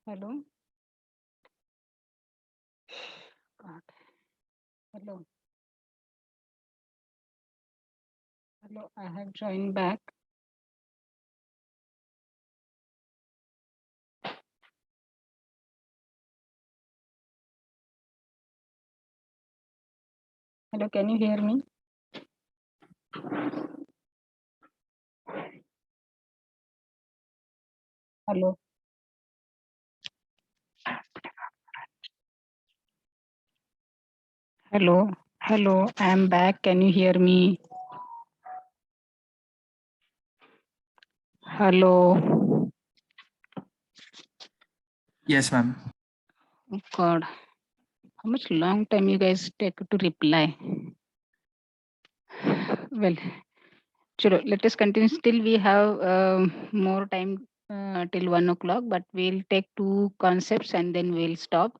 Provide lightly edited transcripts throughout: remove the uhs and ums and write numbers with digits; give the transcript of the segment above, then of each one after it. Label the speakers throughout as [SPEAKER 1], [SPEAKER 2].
[SPEAKER 1] Hello. God. Hello. Hello. I have joined back. Hello. Can you hear me? Hello. Hello. Hello. I am back. Can you hear me? Hello.
[SPEAKER 2] Yes, ma'am.
[SPEAKER 1] Oh God. How much long time you guys take to reply? Well, chalo, let us continue. Still, we have more time till 1 o'clock, but we'll take two concepts and then we'll stop,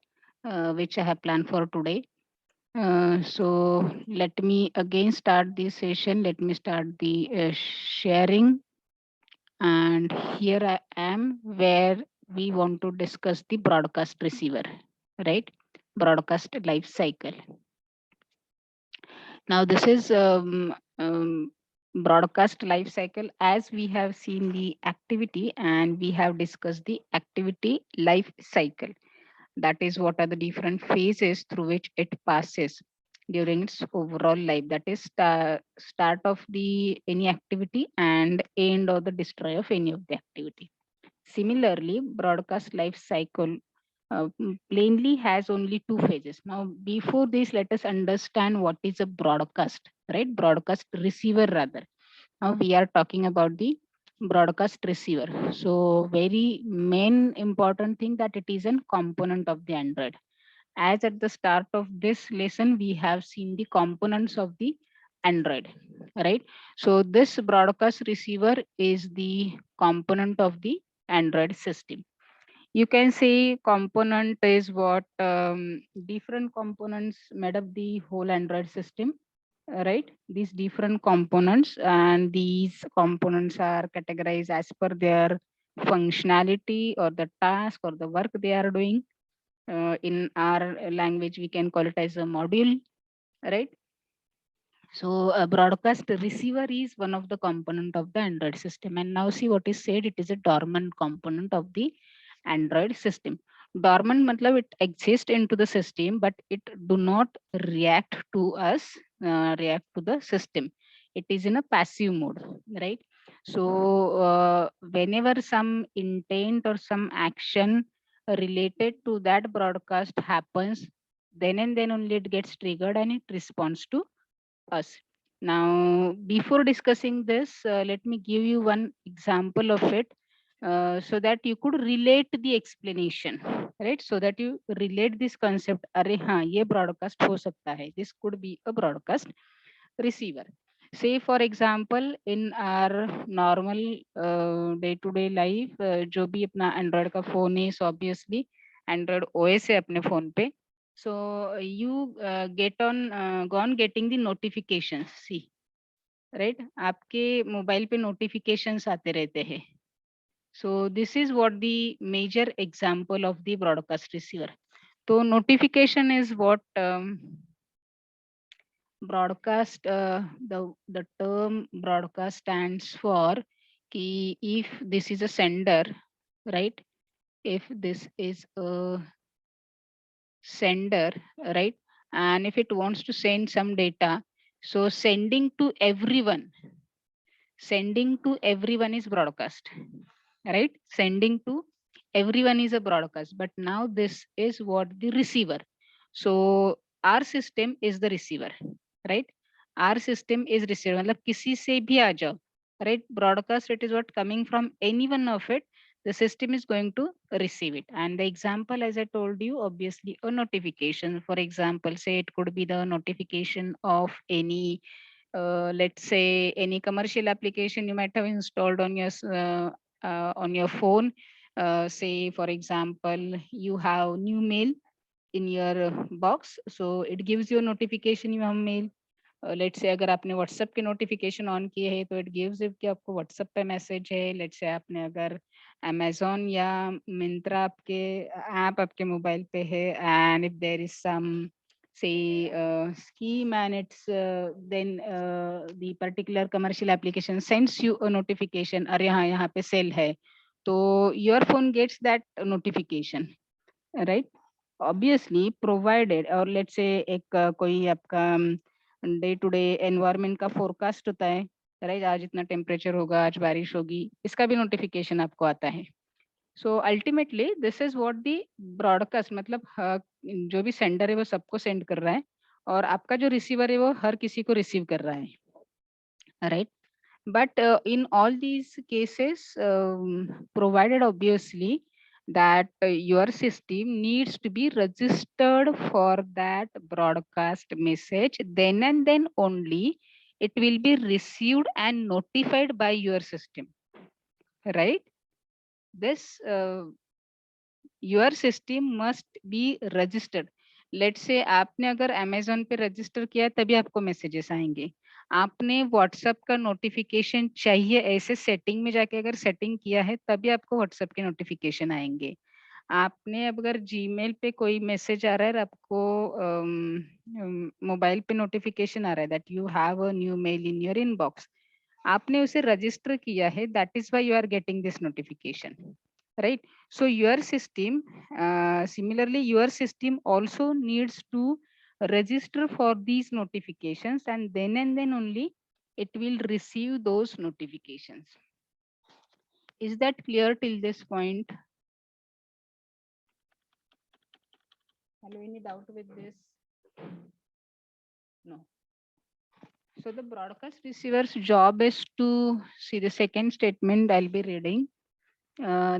[SPEAKER 1] which I have planned for today. So let me again start this session. Let me start the sharing. And here I am where we want to discuss the broadcast receiver, right? Broadcast life cycle. Now this is broadcast life cycle as we have seen the activity and we have discussed the activity life cycle. That is what are the different phases through which it passes during its overall life. That is start of the any activity and end or the destroy of any of the activity. Similarly, broadcast life cycle plainly has only two phases. Now, before this, let us understand what is a broadcast, right? Broadcast receiver rather. Now we are talking about the broadcast receiver. So very main important thing that it is a component of the Android. As at the start of this lesson, we have seen the components of the Android, right? So this broadcast receiver is the component of the Android system. You can say component is what different components made up the whole Android system, right? These different components, and these components are categorized as per their functionality or the task or the work they are doing. In our language, we can call it as a module, right? So a broadcast receiver is one of the component of the Android system. And now see what is said, it is a dormant component of the Android system. Dormant matlab it exists into the system, but it do not react to us, react to the system. It is in a passive mode, right? So whenever some intent or some action related to that broadcast happens, then and then only it gets triggered and it responds to us. Now, before discussing this, let me give you one example of it so that you could relate the explanation, right? So that you relate this concept. अरे हाँ ये broadcast हो सकता है. This could be a broadcast receiver. Say for example, in our normal day-to-day life, जो भी अपना Android का phone है, so obviously Android OS है अपने phone पे. So you get on gone getting the notifications. See, right? आपके mobile पे notifications आते रहते हैं. So this is what the major example of the broadcast receiver. So notification is what broadcast. The term broadcast stands for कि if this is a sender, right? If this is a sender, right? And if it wants to send some data, so sending to everyone is broadcast, right? Sending to everyone is a broadcast. But now this is what the receiver. So our system is the receiver, right? Our system is receiver. मतलब किसी से भी आ जाओ, right? Broadcast, it is what coming from any one of it. The system is going to receive it. And the example, as I told you, obviously a notification. For example, say it could be the notification of any let's say any commercial application you might have installed on your phone. Say for example, you have new mail in your box, so it gives you a notification you have mail. Let's say अगर आपने WhatsApp के notification on किए हैं तो it gives if कि आपको WhatsApp पे message है. लेट्स से आपने अगर अमेज़न या मिंत्रा आपके ऐप आपके मोबाइल पे है, and if there is some say scheme and it's then the particular commercial application sends you a notification, अरे हाँ यहाँ पे सेल है, तो your phone gets that notification, right? Obviously provided, और let's say एक कोई आपका डे टू डे एनवायरमेंट का फोरकास्ट होता है, राइट? आज इतना टेम्परेचर होगा, आज बारिश होगी, इसका भी नोटिफिकेशन आपको आता है. So ultimately this is what the broadcast, मतलब जो भी सेंडर है वो सबको सेंड कर रहा है, और आपका जो रिसीवर है वो हर किसी को रिसीव कर रहा है, right? But in all these cases, provided obviously that your system needs to be registered for that broadcast message, then and then only it will be received and notified by your system, right? This your system must be registered. Let's say आपने अगर Amazon पे register किया तभी आपको messages आएंगे. आपने WhatsApp का notification चाहिए, ऐसे सेटिंग में जाके अगर सेटिंग किया है तभी आपको व्हाट्सएप के नोटिफिकेशन आएंगे. आपने अगर जीमेल पे कोई मैसेज आ रहा है और आपको मोबाइल पे नोटिफिकेशन आ रहा है that you have a new mail in your inbox, आपने उसे रजिस्टर किया है, that is why you are getting this notification, right? So your system, similarly your system also needs to register for these notifications, and then only it will receive those notifications. Is that clear till this point? Hello, any doubt with this? No. So the broadcast receiver's job is to see the second statement I'll be reading.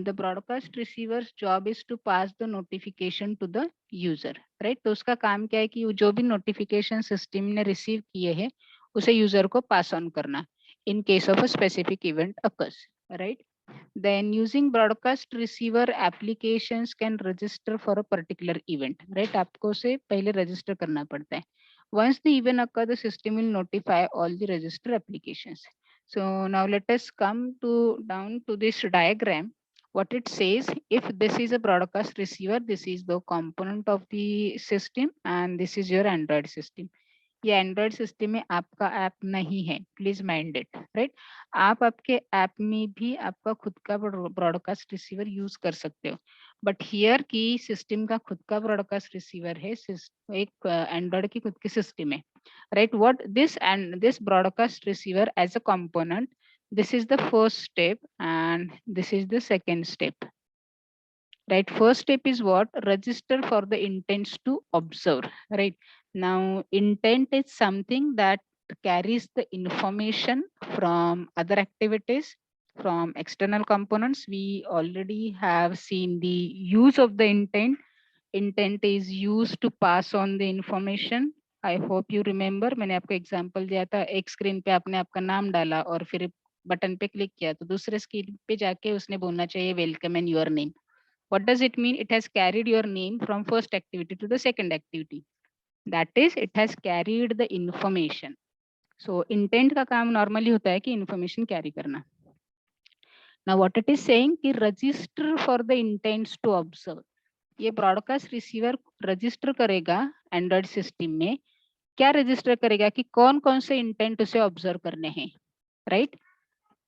[SPEAKER 1] The broadcast receiver's job is to pass the notification to the user, right? तो उसका काम क्या है कि जो भी notification system ने receive किए हैं उसे user को pass on करना in case of a specific event occurs, right? Then using broadcast receiver applications can register for a particular event, right? आपको उसे पहले register करना पड़ता है. Once the event occur, the system will notify all the register applications. So now let us come to down to this diagram. What it says, if this is a broadcast receiver, this is the component of the system, and this is your Android system. ये Android system में आपका app नहीं है, please mind it, right? आप आपके app में भी आपका खुद का ब्रॉडकास्ट रिसीवर यूज कर सकते हो, बट हियर की सिस्टम का खुद का ब्रॉडकास्ट रिसीवर है, एक एंड्रॉइड की खुद की सिस्टम है, right? What this and this broadcast receiver as a component, this is the first step and this is the second step, right? First step is what? Register for the intents to observe, right? Now intent is something that carries the information from other activities, from external components. We already have seen the use of the intent. Intent is used to pass on the information. I hope you remember, मैंने आपको example दिया था, एक screen पे आपने आपका नाम डाला और फिर बटन पे क्लिक किया तो दूसरे स्क्रीन पे जाके उसने बोलना चाहिए welcome and your name. What does it mean? It has carried your name from first activity to the second activity. That is, it has carried the information. So intent का काम normally होता है कि information carry करना. Now what it is saying कि register for the intents to observe. ये broadcast receiver register करेगा Android system में. क्या रजिस्टर करेगा कि कौन कौन से इंटेंट उसे ऑब्जर्व करने हैं, राइट?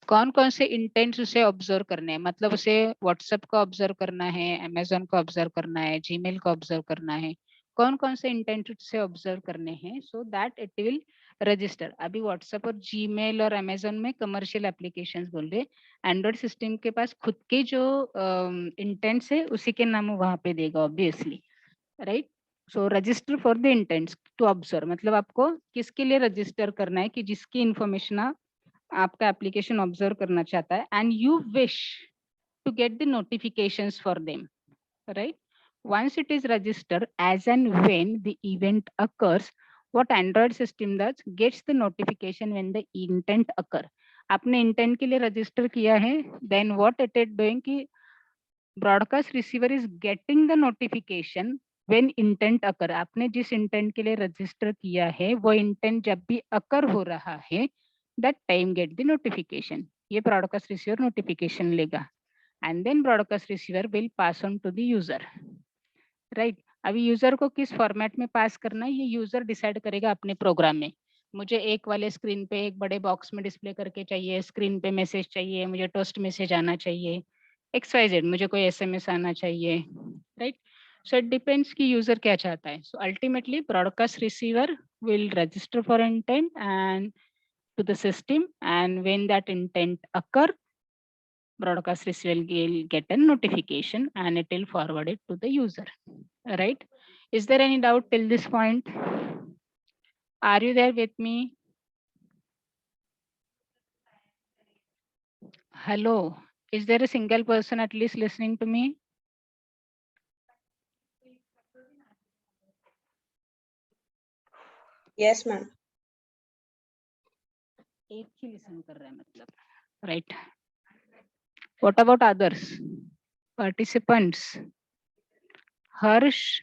[SPEAKER 1] कौन कौन से इंटेंट्स उसे ऑब्जर्व करने हैं, मतलब उसे व्हाट्सएप को ऑब्जर्व करना है, अमेजोन को ऑब्जर्व करना है, जीमेल को ऑब्जर्व करना है, कौन कौन से इंटेंट उसे ऑब्जर्व करने हैं, so that it will register. अभी व्हाट्सएप और जीमेल और अमेजोन में कमर्शियल एप्लीकेशंस बोल रहे, एंड्रॉइड सिस्टम के पास खुद के जो इंटेंट्स है उसी के नाम वहां पे देगा obviously, right? So register for the intents to observe, मतलब आपको किसके लिए रजिस्टर करना है कि जिसकी इंफॉर्मेशन आपका एप्लीकेशन ऑब्जर्व करना चाहता है, and you wish to get the notifications for them, right? Once it is registered, as and when the event occurs, what Android system does, gets the notification when the intent occur. आपने intent के लिए register किया है, then what it is doing कि broadcast receiver is getting the notification when intent occur. आपने जिस intent के लिए रजिस्टर किया है वो इंटेंट जब भी अकर हो रहा है, that time gate the notification. ये ब्रॉडकास्ट रिसीवर नोटिफिकेशन लेगा. and then broadcast receiver will pass on to the user, right? अभी यूजर को किस फॉर्मेट में पास करना है ये यूजर डिसाइड करेगा अपने प्रोग्राम में। मुझे एक वाले स्क्रीन पे एक बड़े बॉक्स में डिस्प्ले करके चाहिए, स्क्रीन पे मैसेज चाहिए, मुझे टोस्ट मैसेज आना चाहिए, XYZ, मुझे कोई SMS आना चाहिए, राइट? सो इट डिपेंड्स कि यूजर क्या चाहता है। So ultimately broadcast receiver will register for intent and to the system, and when that intent occur, broadcast receiver will get a notification and it will forward it to the user, right? Is there any doubt till this point? Are you there with me? Hello, is there a single person at least listening to me?
[SPEAKER 2] Yes, ma'am.
[SPEAKER 1] एक ही listen कर रहा है मतलब, right? What about others? Participants? Harsh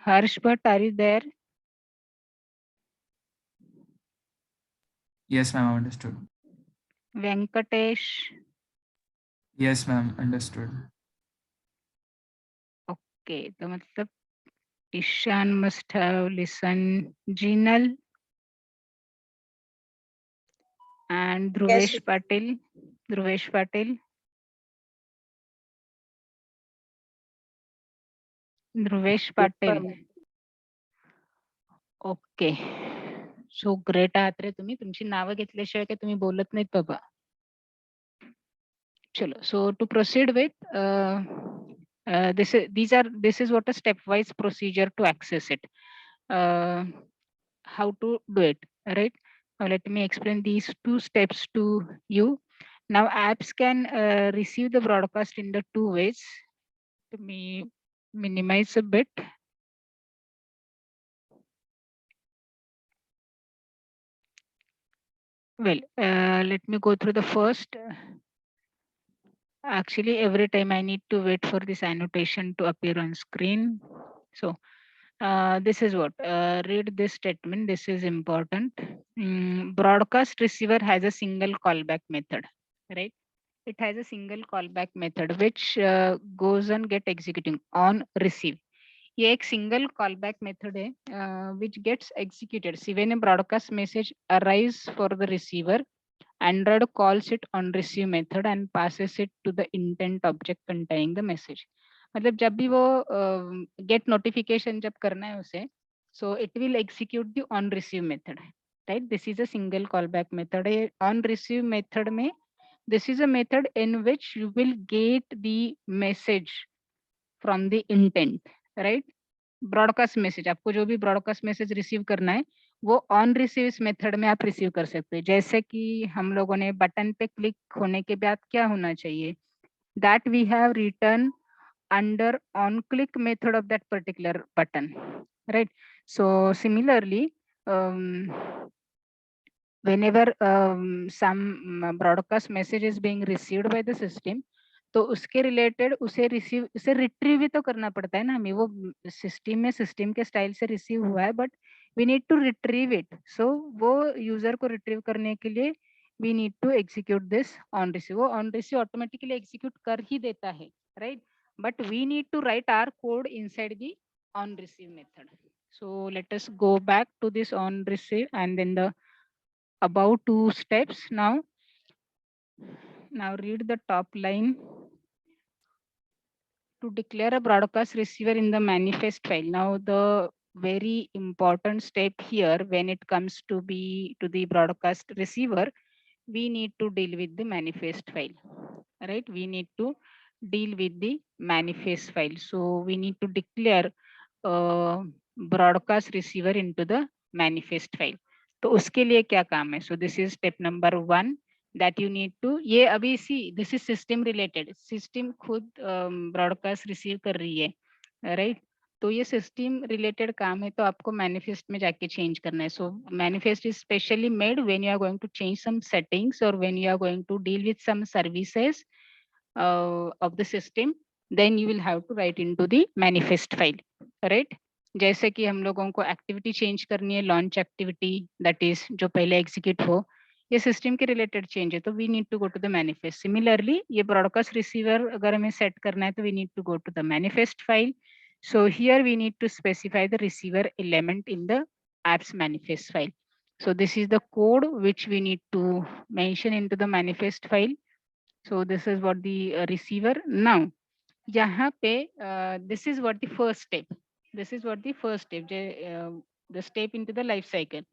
[SPEAKER 1] Bhatt, are you there?
[SPEAKER 3] Yes, ma'am, understood.
[SPEAKER 1] Venkatesh?
[SPEAKER 3] Yes, ma'am, understood.
[SPEAKER 1] Okay, तो मतलब Ishan must have listened. Jinal and Dhruvesh
[SPEAKER 2] Yes.
[SPEAKER 1] Patil. Dhruvesh Patil. Dhruvesh Patil. Okay. So great आहात रे तुम्ही. तुमची नावं घेतल्याशिवाय काय तुम्ही बोलत नाहीत बाबा. चलो. So to proceed with, this is what a stepwise procedure to access it. How to do it, right? Now let me explain these two steps to you. Now apps can receive the broadcast in the two ways. Let me minimize a bit. Well, let me go through the first. Actually, every time I need to wait for this annotation to appear on screen. So this is what, read this statement. This is important. Broadcast receiver has a single callback method, right? It has a single callback method which goes and get executing on receive. ये एक single callback method है which gets executed. See, when a broadcast message arrives for the receiver, Android calls it on receive method and passes it to the intent object containing the message. मतलब जब भी वो get notification जब करना है उसे, so it will execute the on receive method, right? This is a single callback method. On receive method में, this is a method in which you will get the message from the intent, right? Broadcast message, आपको जो भी broadcast message receive करना है वो on receive इस method में आप रिसीव कर सकते हैं। जैसे कि हम लोगों ने बटन पे क्लिक होने के बाद क्या होना चाहिए, that we have written under on click method of that particular button, right? So similarly whenever some broadcast message is being received by the system, तो उसके रिलेटेड उसे रिट्रीव भी तो करना पड़ता है ना हमें। वो सिस्टम के स्टाइल से रिसीव हुआ है, but we need to retrieve it. So वो यूजर को रिट्रीव करने के लिए we need to execute this on receive. वो ऑन रिसीव ऑटोमेटिकली एग्जीक्यूट कर ही देता है, right? But we need to write our code inside the on receive method. So let us go back to this on receive and then the above two steps. Now read the top line. To declare a broadcast receiver in the manifest file. Now the very important step here when it comes to the broadcast receiver, we need to deal with the manifest file, right? We need to deal with the manifest file. So we need to declare broadcast receiver into the manifest file. तो उसके लिए क्या काम है? So this is step number 1 that you need to, ये अभी सी this is system related, system खुद broadcast receive कर रही है, right? तो ये सिस्टम रिलेटेड काम है, तो आपको मैनिफेस्ट में जाके चेंज करना है। So manifest is specially made when you are going to change some settings और when you are going to deal with some services of the system, then you will have to write into the manifest file, right? जैसे कि हम लोगों को activity change करनी है, launch activity, that is जो पहले एग्जीक्यूट हो, ये सिस्टम के रिलेटेड चेंज है, तो we need to go to the manifest. Similarly ये ब्रॉडकास्ट रिसीवर अगर हमें सेट करना है तो we need to go to the manifest file. So here we need to specify the receiver element in the apps manifest file. So this is the code which we need to mention into the manifest file. So this is what the receiver. Now यहाँ पे this is what the first step. This is what the first step. The step into the life cycle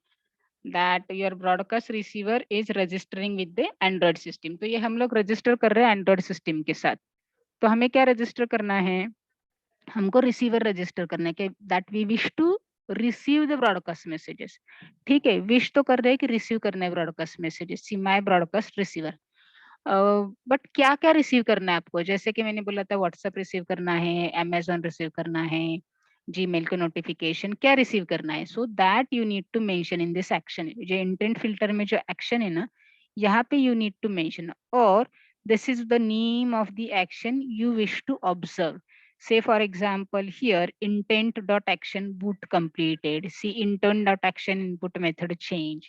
[SPEAKER 1] that your broadcast receiver is registering with the Android system. तो ये हम लोग register कर रहे हैं Android system के साथ। तो हमें क्या register करना है? हमको रिसीवर रजिस्टर करना है कि that we wish to receive the broadcast messages. ठीक है, विश तो कर रहे हैं कि रिसीव करना है broadcast messages, see my broadcast receiver. But क्या क्या रिसीव करना है आपको? जैसे कि मैंने बोला था व्हाट्सएप रिसीव करना है, अमेजोन रिसीव करना है, जीमेल के नोटिफिकेशन क्या रिसीव करना है। So that you need to mention in this action. जो इंटेंट फिल्टर में जो एक्शन है ना, यहाँ पे यू नीड टू मेंशन, और this is the name of the action you wish to observe. Say for example here intent dot action boot completed. See intent dot action input method change.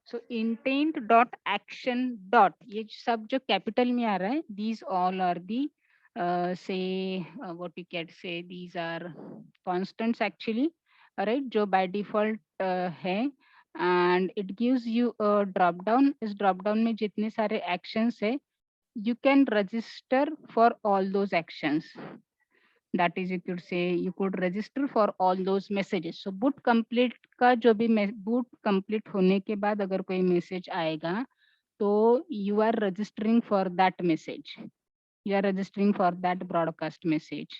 [SPEAKER 1] So intent dot action dot ये सब जो capital में आ रहा है, these all are the say what you can say, these are constants actually, alright, जो by default है, and it gives you a drop down. इस drop down में जितने सारे actions है, you can register for all those actions. That is, you could say you could register for all those messages. So boot complete का जो भी boot complete होने के बाद अगर कोई मैसेज आएगा तो you are registering for that message, you are registering for that broadcast message,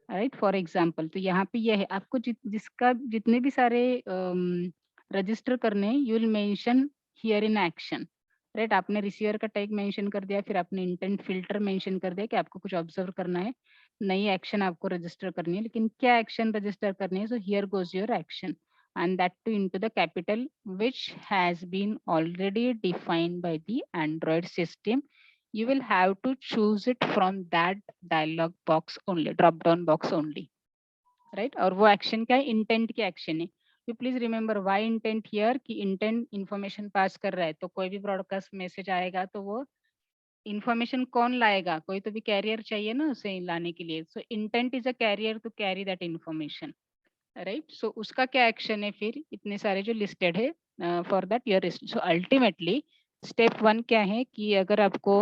[SPEAKER 1] right. For example तो यहाँ पे ये है आपको जिसका जितने भी सारे रजिस्टर करने you will mention here in action, right. आपने रिसीवर का टैग मेंशन कर दिया, फिर आपने इंटेंट फिल्टर मेंशन कर दिया कि आपको कुछ ऑब्जर्व करना है, नई एक्शन आपको रजिस्टर करनी है, लेकिन क्या एक्शन रजिस्टर करनी है? So here goes your action and that too into the capital which has been already defined by the Android system. You will have to choose it from that dialog box only, drop down box only, right? और वो action क्या है? Intent की action है। You please remember why intent here, कि intent information pass कर रहा है, तो कोई भी ब्रॉडकास्ट मैसेज आएगा तो वो इंफॉर्मेशन कौन लाएगा? कोई तो भी कैरियर चाहिए ना उसे लाने के लिए। So intent is a carrier to carry that information, right. So उसका क्या एक्शन है फिर? इतने सारे जो लिस्टेड है for that your. So ultimately step 1 क्या है कि अगर आपको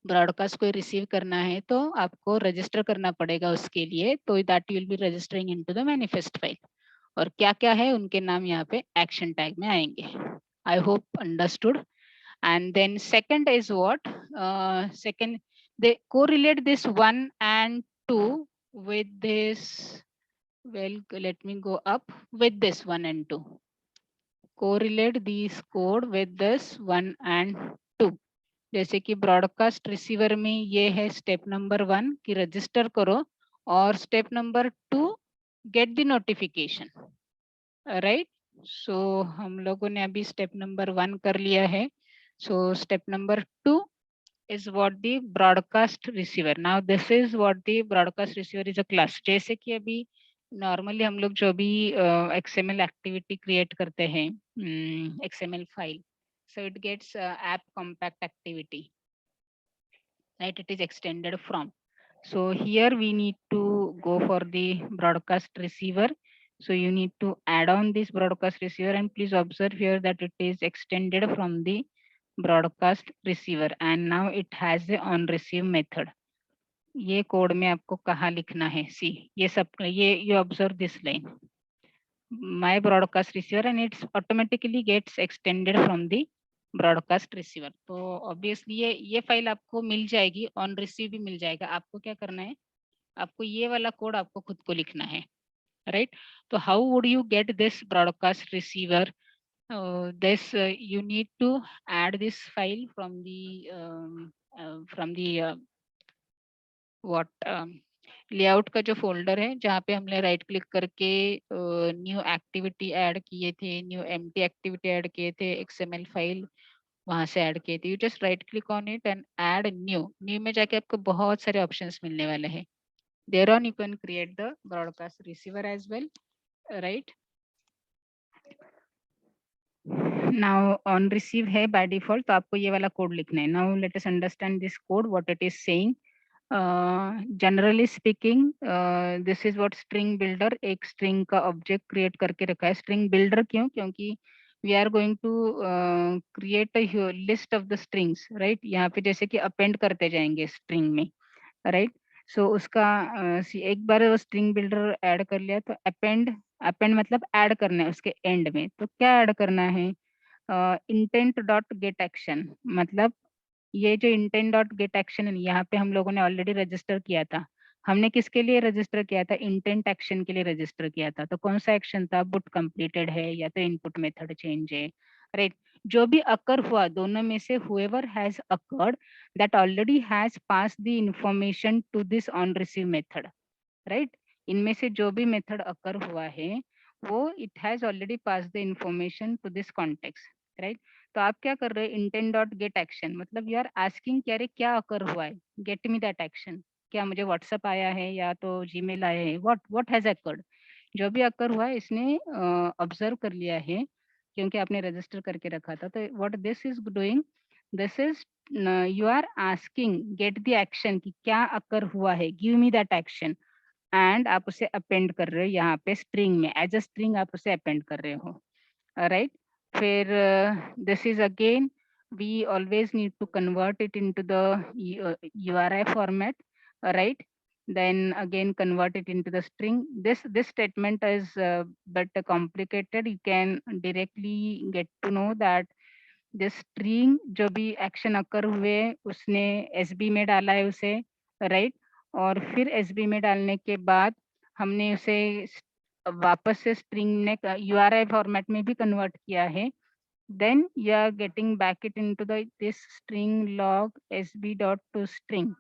[SPEAKER 1] ब्रॉडकास्ट कोई रिसीव करना है तो आपको रजिस्टर करना पड़ेगा उसके लिए, तो that you will be registering into the manifest file. और क्या क्या है उनके नाम यहाँ पे एक्शन टैग में आएंगे। I hope understood. And then second is what? Second, they correlate this 1 and 2 with this. Well, let me go up with this 1 and 2. Correlate these code with this 1 and 2. जैसे कि broadcast receiver में ये है step number 1 कि register करो, और step number 2 get the notification, right. So हम लोगों ने अभी स्टेप नंबर 1 कर लिया है। So step number 2 is what the broadcast receiver. Now this is what the broadcast receiver is a class. जैसे कि अभी नॉर्मली हम लोग जो भी XML एक्टिविटी क्रिएट करते हैं, XML file, so it gets app compact activity, right? It is extended from. So here we need to go for the broadcast receiver. So you need to add on this broadcast receiver, and please observe here that it is extended from the broadcast receiver, and now it has the on receive method. ये code में आपको कहाँ लिखना है? सी ये सब, ये you observe this line, my broadcast receiver, and it's automatically gets extended from the broadcast receiver. तो ऑब्वियसली ये फाइल आपको मिल जाएगी, ऑन रिसीव भी मिल जाएगा। आपको क्या करना है? आपको ये वाला कोड आपको खुद को लिखना है, राइट। तो how would you get this broadcast receiver? This you need to add this file from the what layout का जो फोल्डर है जहाँ पे हमने राइट क्लिक करके न्यू एक्टिविटी ऐड किए थे, न्यू एम्प्टी एक्टिविटी ऐड किए थे, XML फाइल वहां से ऐड किए थे। You just right click on it and add new. New में जाके आपको बहुत सारे ऑप्शंस मिलने वाले हैं। There on you can create the broadcast receiver as well, right. Now on receive है बाय डिफॉल्ट, तो आपको ये वाला कोड लिखना है. Now let us understand this code what it is saying. Generally speaking this is what string builder, एक string का object create करके रखा है. स्ट्रिंग बिल्डर क्यों? क्योंकि we are going to create a list of the strings, right. यहाँ पे जैसे कि अपेंड करते जाएंगे स्ट्रिंग में, राइट. सो उसका एक बार वो स्ट्रिंग बिल्डर ऐड कर लिया तो अपेंड, अपेंड मतलब ऐड करना है उसके एंड में. तो क्या ऐड करना है? इंटेंट डॉट गेट एक्शन, मतलब ये जो इंटेंट डॉट गेट एक्शन है, यहाँ पे हम लोगों ने ऑलरेडी रजिस्टर किया था. हमने किसके लिए रजिस्टर किया था? इंटेंट एक्शन के लिए रजिस्टर किया था. तो कौन सा एक्शन था? बुट कंप्लीटेड है या तो इनपुट मेथड चेंज है, राइट. जो भी अकर हुआ दोनों में से whoever has occurred that already has passed the information to this on receive method, right. इनमें से जो भी मेथड अकर हुआ है वो it has already pass the information to this context, right. तो आप क्या कर रहे हो? इंटेंट डॉट गेट एक्शन, मतलब यू आर आस्किंग कि अरे क्या अकर हुआ है, गेट मी दैट एक्शन. क्या मुझे व्हाट्सएप आया है या तो जीमेल आया है? What what has occurred? जो भी अकर हुआ है इसने ऑब्जर्व कर लिया है क्योंकि आपने रजिस्टर करके रखा था. तो what this is doing, this is you are asking get the action कि क्या अकर हुआ है, give me that action. And आप उसे अपेंड कर रहे हो यहाँ पे स्ट्रिंग में, एज अ स्ट्रिंग आप उसे अपेंड कर रहे हो, राइट. फिर this is again we always need to convert it into the URI format, right. Then again convert it into the string. This statement is but complicated. You can directly get to know that the string जो भी action अकर हुए उसने SB में डाला है उसे, right. और फिर SB में डालने के बाद हमने उसे वापस से स्ट्रिंग ने URI फॉर्मेट में भी कन्वर्ट किया है. Then you are getting back it into the this string log SB dot to string,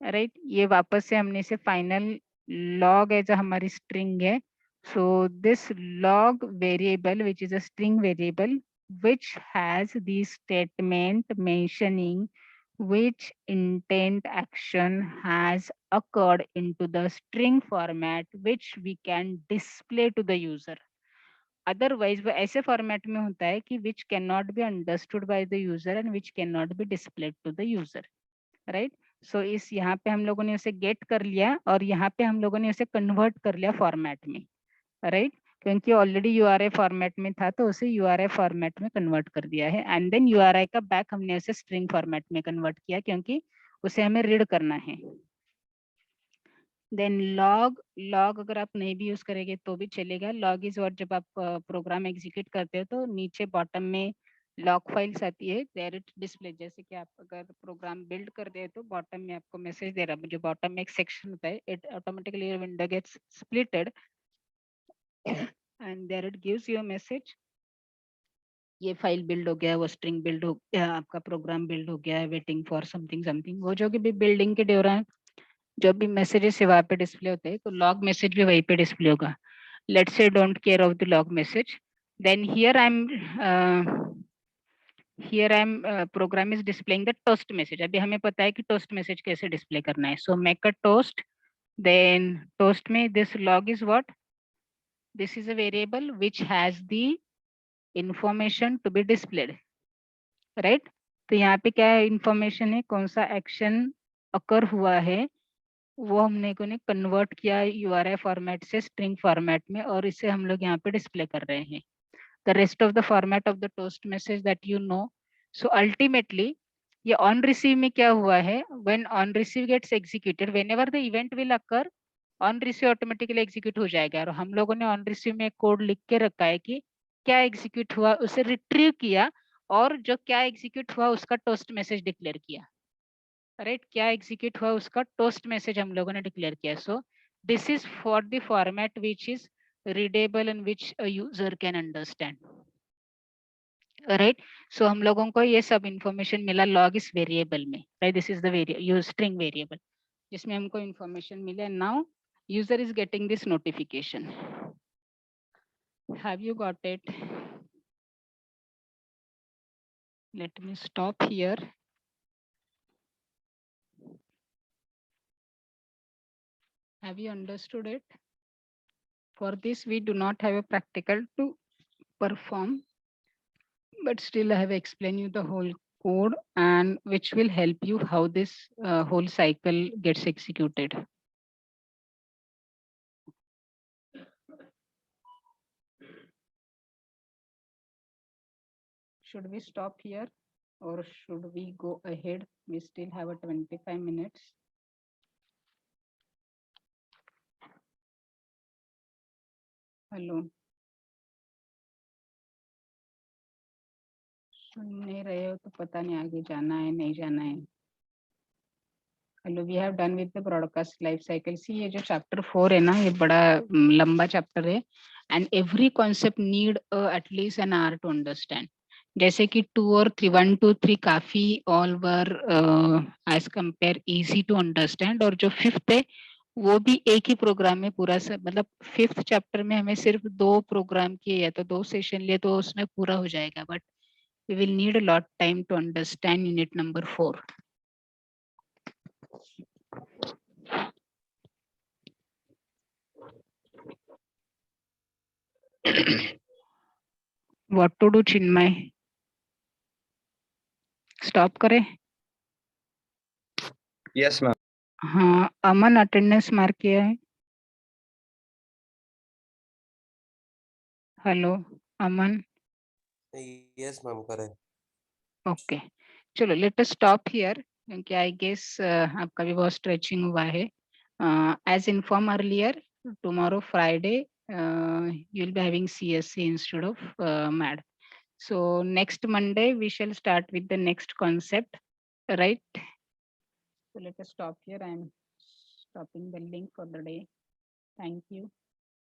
[SPEAKER 1] right. ये वापस से हमने इसे फाइनल लॉग एज हमारी स्ट्रिंग है. So this log variable which is a string variable which has the statement mentioning which intent action has occurred into the string format which we can display to the user. Otherwise वो ऐसे format में होता है कि which can not be understood by the user and which can not be displayed to the user, right. So इस यहाँ पे हम लोगों ने उसे गेट कर लिया और यहाँ पे हम लोगों ने उसे कन्वर्ट कर लिया फॉर्मेट में, राइट. क्योंकि ऑलरेडी यूआरआई फॉर्मेट में था तो उसे यूआरआई फॉर्मेट में कन्वर्ट कर दिया है. एंड देन यूआरआई का बैक हमने उसे स्ट्रिंग फॉर्मेट में कन्वर्ट किया क्योंकि उसे हमें रीड करना है. देन लॉग, लॉग अगर आप नहीं भी यूज करेंगे तो भी चलेगा. लॉग इज व्हाट, जब आप प्रोग्राम एग्जीक्यूट करते हो तो नीचे बॉटम में लॉग फाइल्स आती है, देयर इट डिस्प्ले. जैसे कि आप अगर प्रोग्राम बिल्ड कर दे तो बॉटम में आपको मैसेज दे रहा है, जो बॉटम में एक सेक्शन होता है, it automatically window gets splitted and there it gives you a message, ये फाइल बिल्ड हो गया, वो स्ट्रिंग बिल्ड हो गया, आपका प्रोग्राम बिल्ड हो गया है, वेटिंग फॉर समथिंग समथिंग. वो जो कि भी बिल्डिंग के दौरान जो भी मैसेजेस है वहाँ पे डिस्प्ले होते हैं, तो लॉग मैसेज भी वहीं पे डिस्प्ले होगा. Let's say don't care of the log message. Then here I am program is displaying the toast message. अभी हमें पता है कि टोस्ट मैसेज कैसे डिस्प्ले करना है. So make a toast. Then toast में this log is what, this is a variable which has the information to be displayed, right. तो यहाँ पे क्या इंफॉर्मेशन है, कौन सा एक्शन अकर हुआ है वो हमने को ने कन्वर्ट किया यूआरआई फॉर्मेट से स्ट्रिंग फॉर्मेट में और इसे हम लोग यहाँ पे डिस्प्ले कर रहे हैं. The rest of the format of the toast message that you know. So ultimately ये ऑन रिसीव में क्या हुआ है, when on receive gets executed, whenever the event will occur, on receive automatically execute हो जाएगा. और हम लोगों ने ऑन रिसीव में एक कोड लिख के रखा है कि क्या एग्जीक्यूट हुआ उसे रिट्रीव किया और जो क्या एग्जीक्यूट हुआ उसका टोस्ट मैसेज डिक्लेयर किया, राइट. क्या एग्जीक्यूट हुआ उसका टोस्ट मैसेज हम लोगों ने डिक्लेयर किया. So this is for the format which is readable and which a user can understand, right. So हम लोगों को ये सब इंफॉर्मेशन मिला लॉग इस वेरिएबल में, right. This is the use string variable जिसमें हमको इंफॉर्मेशन मिले. Now user is getting this notification. Have you got it? Let me stop here. Have you understood it? For this we do not have a practical to perform, but still I have explained you the whole code and which will help you how this whole cycle gets executed. Should we stop here or should we go ahead? We still have a 25 minutes. Hello. सुन नहीं रहे हो तो पता नहीं आगे जाना है नहीं जाना है. Hello, we have done with the broadcast life cycle. See ये जो चैप्टर 4 है ना, ये बड़ा लंबा चैप्टर है and every concept need at least an hour to understand. जैसे कि 2 और 3, 1 2 3 काफी all were as compare easy to understand, और जो फिफ्थ है वो भी एक ही प्रोग्राम में पूरा मतलब फिफ्थ चैप्टर में हमें सिर्फ 2 प्रोग्राम किए या तो 2 सेशन लिए तो उसमें पूरा हो जाएगा, but we will need a lot time to understand unit number 4. What to do, Chinmay? Stop करे?
[SPEAKER 2] Yes, ma'am.
[SPEAKER 1] हाँ, अमन अटेंडेंस मार्क किया है. Hello Aman.
[SPEAKER 2] Yes, ma'am. Correct.
[SPEAKER 1] Okay, चलो लेट अस स्टॉप हियर क्योंकि आई गेस आपका भी बहुत stretching हुआ है. As inform earlier, tomorrow Friday you will be having CSC instead of MAD. So next Monday we shall start with the next concept, right? So let us stop here. I am stopping the link for the day. Thank you.